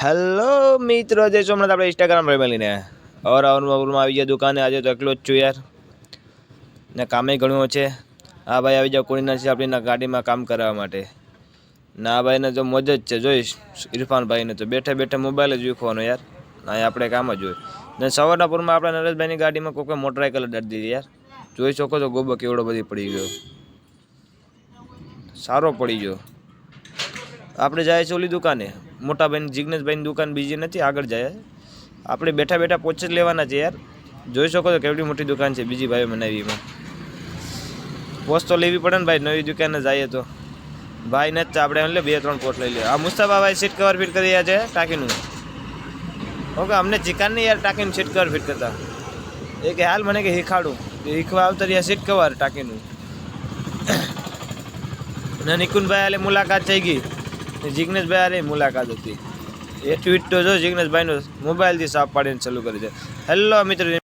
Hello મિત્રો, જય સોમનાથ. આપણે ઇન્સ્ટાગ્રામ પર મળીને અવરમાં આવી ગયા દુકાને. આજે તો એકલો જ છું યાર, ને કામે ઘણું છે. આ ભાઈ આવી જાવ કોણીના છે આપણી ગાડીમાં કામ કરાવવા માટે. ના ભાઈને તો મોજ જ છે. જોઈશ ઇરફાનભાઈને તો બેઠે બેઠે મોબાઈલ જ વિખવાનો યાર. ના આપણે કામ જ હોય. ને સવારના પૂરમાં આપણે નરેશભાઈની ગાડીમાં કોઈ મોટરસાઇકલ અડાડી દીધી યાર. જોઈ શકો છો ગોબો કેવડો બધી પડી ગયો, સારો પડી ગયો. આપણે જાય છે ઓલી દુકાને, મોટા ભાઈ જિગ્નેશભાઈની દુકાન બીજી નથી, આગળ જાય. આપણે બેઠા બેઠા પોચે જ લેવાના છે યાર. જોઈ શકો છો કેવડી મોટી દુકાન છે બીજી ભાઈઓ બનાવીમાં. પોસ્ટ તો લેવી પડે ને ભાઈ, નવી દુકાને જઈએ તો. ભાઈ નથી આપણે એટલે 2-3 પોસ્ટ લઈ લે. આ મુસ્તફા ભાઈ સીટ કવર ફિટ કરી રહ્યા છે ટાંકીનું. ઓકે, અમને ચિકનની યાર ટાંકીનું સીટ કવર ફિટ કરતા. એ કે હાલ મને કે શીખાડું, શીખવા આવતા રહ્યા સીટ કવર ટાંકીનું. ને નિકુંજભાઈ હાલે મુલાકાત થઈ ગઈ, જિગ્નેશભાઈ હારે મુલાકાત હતી. એ ટ્વીટ તો જો જિગ્નેશભાઈનો મોબાઈલથી સાફ પાડીને ચાલુ કરી છે. હેલો મિત્રો.